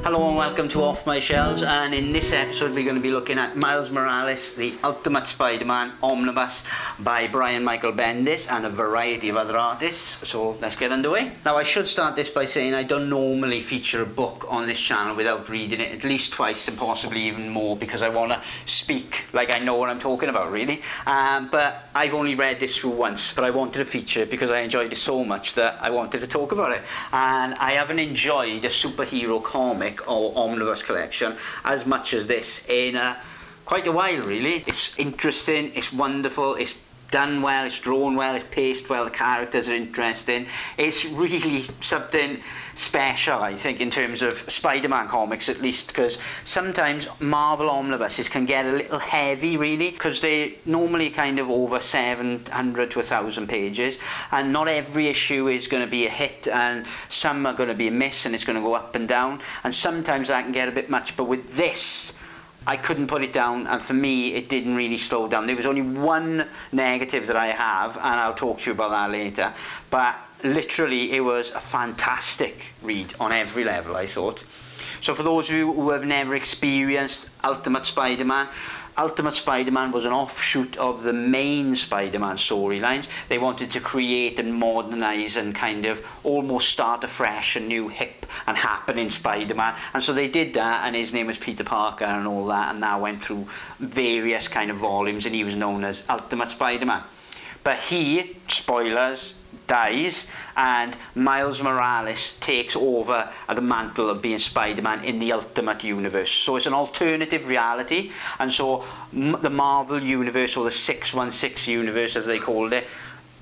Hello and welcome to Off My Shelves, and in this episode we're going to be looking at Miles Morales, the Ultimate Spider-Man Omnibus by Brian Michael Bendis and a variety of other artists. So let's get underway. Now I should start this by saying I don't normally feature a book on this channel without reading it at least twice and possibly even more, because I want to speak like I know what I'm talking about really. But I've only read this through once, but I wanted to feature it because I enjoyed it so much that I wanted to talk about it. And I haven't enjoyed a superhero comic or omnibus collection as much as this in quite a while really. It's interesting, it's wonderful, it's done well, it's drawn well, it's paced well, the characters are interesting. It's really something special, I think, in terms of Spider-Man comics at least, because sometimes Marvel omnibuses can get a little heavy really, because they're normally kind of over 700 to 1,000 pages, and not every issue is going to be a hit, and some are going to be a miss, and it's going to go up and down, and sometimes that can get a bit much. But with this, I couldn't put it down, and for me it didn't really slow down. There was only one negative that I have, and I'll talk to you about that later, but literally it was a fantastic read on every level, I thought. So for those of you who have never experienced Ultimate Spider-Man was an offshoot of the main Spider-Man storylines. They wanted to create and modernise and kind of almost start afresh a new hip and happening Spider-Man. And so they did that, and his name was Peter Parker and all that, and that went through various kind of volumes, and he was known as Ultimate Spider-Man. But he, spoilers, dies, and Miles Morales takes over the mantle of being Spider-Man in the Ultimate Universe. So it's an alternative reality, and so the Marvel Universe, or the 616 Universe as they called it,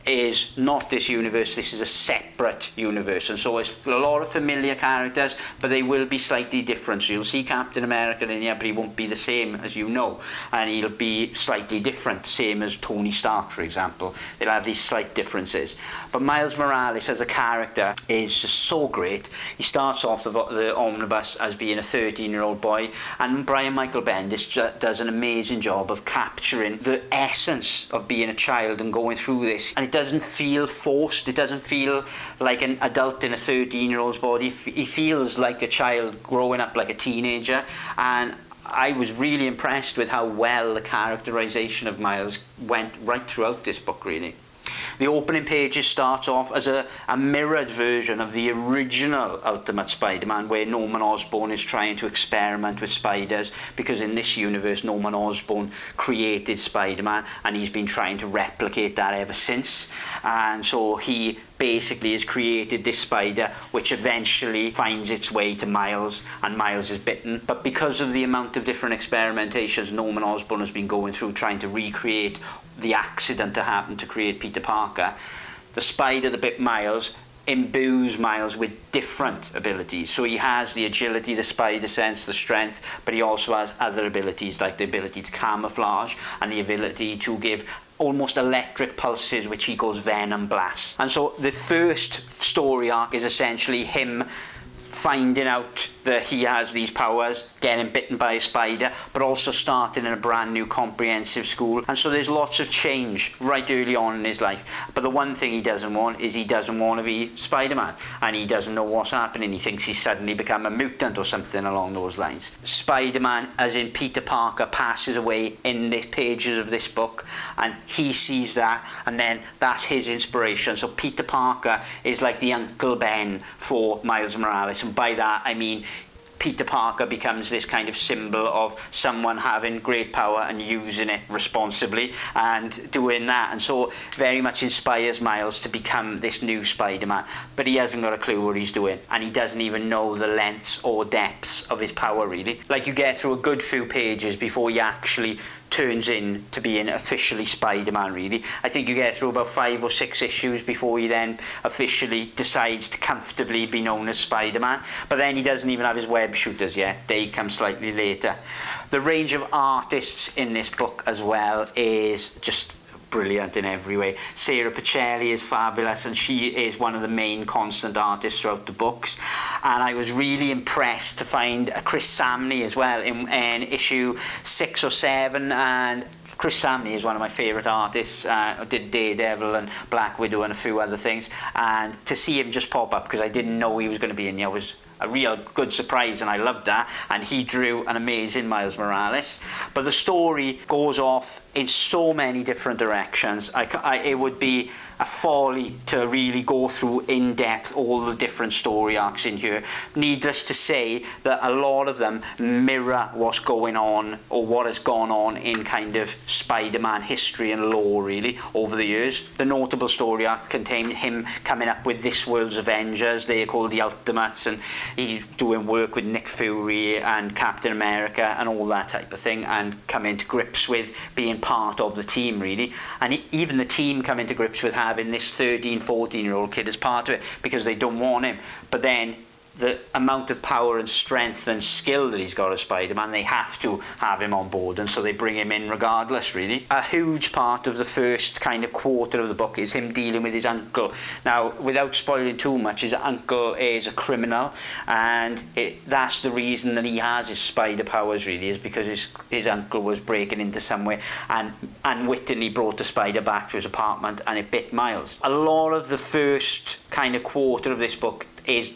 is not this universe. This is a separate universe, and so it's a lot of familiar characters, but they will be slightly different. So you'll see Captain America in here, but he won't be the same as you know, and he'll be slightly different, same as Tony Stark, for example. They'll have these slight differences. But Miles Morales as a character is just so great. He starts off the omnibus as being a 13-year-old boy, and Brian Michael Bendis does an amazing job of capturing the essence of being a child and going through this. And it doesn't feel forced. It doesn't feel like an adult in a 13-year-old's body. He feels like a child growing up like a teenager, and I was really impressed with how well the characterization of Miles went right throughout this book really. The opening pages starts off as a mirrored version of the original Ultimate Spider-Man, where Norman Osborn is trying to experiment with spiders, because in this universe Norman Osborn created Spider-Man, and he's been trying to replicate that ever since. And so he basically has created this spider, which eventually finds its way to Miles, and Miles is bitten. But because of the amount of different experimentations Norman Osborn has been going through trying to recreate the accident that happened to create Peter Parker, the spider that bit Miles imbues Miles with different abilities. So he has the agility, the spider sense, the strength, but he also has other abilities like the ability to camouflage and the ability to give almost electric pulses, which he calls venom blasts. And so the first story arc is essentially him finding out that he has these powers, getting bitten by a spider, but also starting in a brand new comprehensive school. And so there's lots of change right early on in his life. But the one thing he doesn't want is he doesn't want to be Spider-Man, and he doesn't know what's happening. He thinks he's suddenly become a mutant or something along those lines. Spider-Man, as in Peter Parker, passes away in the pages of this book, and he sees that, and then that's his inspiration. So Peter Parker is like the Uncle Ben for Miles Morales, and by that I mean Peter Parker becomes this kind of symbol of someone having great power and using it responsibly and doing that, and so very much inspires Miles to become this new Spider-Man. But he hasn't got a clue what he's doing, and he doesn't even know the lengths or depths of his power really. Like, you get through a good few pages before he actually turns in to being officially Spider-Man really. I think you get through about 5 or 6 issues before he then officially decides to comfortably be known as Spider-Man. But then he doesn't even have his web shooters yet. They come slightly later. The range of artists in this book as well is just brilliant in every way. Sarah Pacelli is fabulous, and she is one of the main constant artists throughout the books. And I was really impressed to find Chris Samney as well in issue 6 or 7, and Chris Samney is one of my favourite artists. Did Daredevil and Black Widow and a few other things, and to see him just pop up, because I didn't know he was going to be in here, was a real good surprise, and I loved that. And he drew an amazing Miles Morales. But the story goes off in so many different directions. It would be a folly to really go through in depth all the different story arcs in here. Needless to say that a lot of them mirror what's going on, or what has gone on in kind of Spider-Man history and lore, really, over the years. The notable story arc contained him coming up with this world's Avengers. They're called the Ultimates, and he's doing work with Nick Fury and Captain America and all that type of thing, and coming to grips with being part of the team, really. And even the team coming to grips with having this 13, 14-year-old kid as part of it, because they don't want him. But then the amount of power and strength and skill that he's got as Spider-Man, they have to have him on board, and so they bring him in regardless, really. A huge part of the first kind of quarter of the book is him dealing with his uncle. Now, without spoiling too much, his uncle is a criminal, and that's the reason that he has his spider powers, really, is because his uncle was breaking into somewhere and unwittingly brought the spider back to his apartment, and it bit Miles. A lot of the first kind of quarter of this book is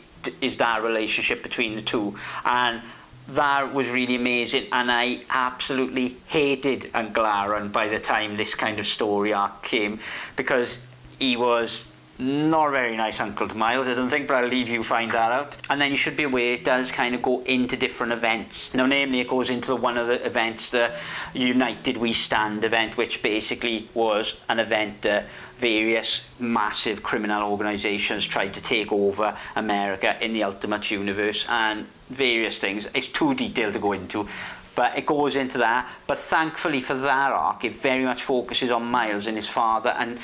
that relationship between the two, and that was really amazing. And I absolutely hated Uncle Aaron by the time this kind of story arc came, because he was not a very nice uncle to Miles, I don't think, but I'll leave you find that out. And then you should be aware it does kind of go into different events. Now, namely, it goes into one of the events, the United We Stand event, which basically was an event various massive criminal organisations tried to take over America in the Ultimate Universe, and various things. It's too detailed to go into, but it goes into that. But thankfully for that arc, it very much focuses on Miles and his father, and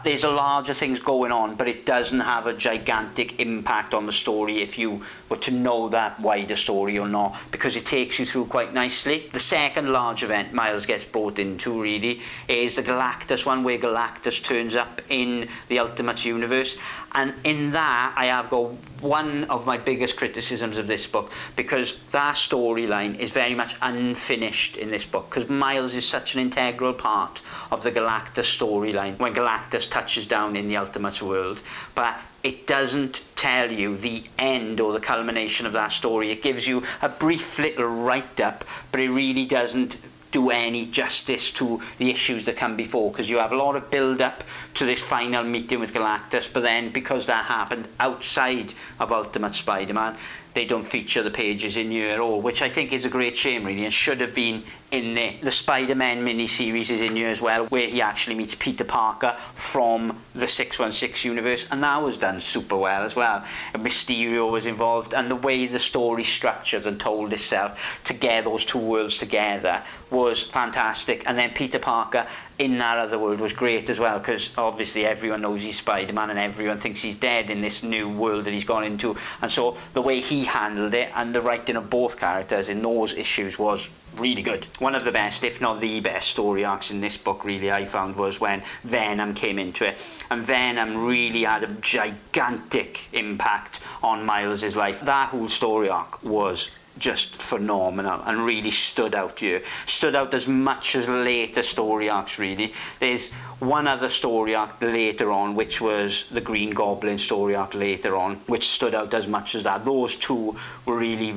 there's a larger things going on, but it doesn't have a gigantic impact on the story if you were to know that wider story or not, because it takes you through quite nicely. The second large event Miles gets brought into, really, is the Galactus one, where Galactus turns up in the Ultimate Universe. And in that, I have got one of my biggest criticisms of this book, because that storyline is very much unfinished in this book, because Miles is such an integral part of the Galactus storyline when Galactus touches down in the Ultimate world. But it doesn't tell you the end or the culmination of that story. It gives you a brief little write-up, but it really doesn't do any justice to the issues that come before, because you have a lot of build-up to this final meeting with Galactus, but then because that happened outside of Ultimate Spider-Man, they don't feature the pages in here at all, which I think is a great shame, really, and should have been in there. The Spider-Man mini-series is in here as well, where he actually meets Peter Parker from the 616 universe, and that was done super well as well. And Mysterio was involved, and the way the story structured and told itself to get those two worlds together was fantastic. And then Peter Parker in that other world was great as well, because obviously everyone knows he's Spider-Man and everyone thinks he's dead in this new world that he's gone into, and so the way he handled it and the writing of both characters in those issues was really good. One of the best, if not the best, story arcs in this book, really, I found, was when Venom came into it, and Venom really had a gigantic impact on Miles's life. That whole story arc was just phenomenal and really stood out here. Stood out as much as later story arcs, really. There's one other story arc later on, which was the Green Goblin story arc later on, which stood out as much as that. Those two were really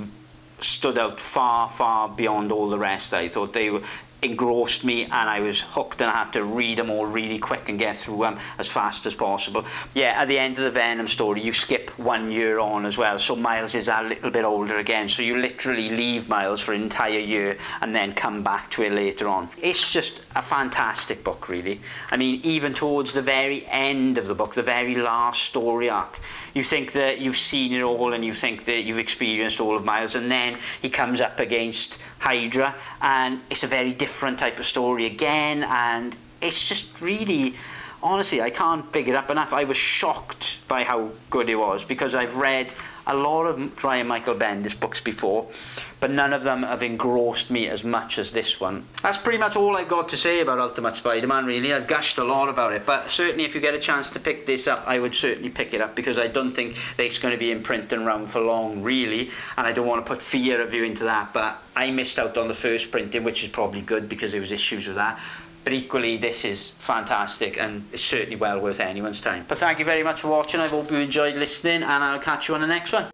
stood out far, far beyond all the rest. I thought they engrossed me, and I was hooked, and I had to read them all really quick and get through them as fast as possible. Yeah, at the end of the Venom story, you skip 1 year on as well, so Miles is a little bit older again, so you literally leave Miles for an entire year and then come back to it later on. It's just a fantastic book, really. I mean, even towards the very end of the book, the very last story arc, you think that you've seen it all and you think that you've experienced all of Miles, and then he comes up against Hydra, and it's a very different type of story again, and it's just really, honestly, I can't big it up enough. I was shocked by how good it was, because I've read a lot of Brian Michael Bendis books before, but none of them have engrossed me as much as this one. That's pretty much all I've got to say about Ultimate Spider-Man, really. I've gushed a lot about it, but certainly if you get a chance to pick this up, I would certainly pick it up, because I don't think it's going to be in print and around for long, really, and I don't want to put fear of you into that, but I missed out on the first printing, which is probably good because there was issues with that. But equally, this is fantastic, and it's certainly well worth anyone's time. But thank you very much for watching. I hope you enjoyed listening, and I'll catch you on the next one.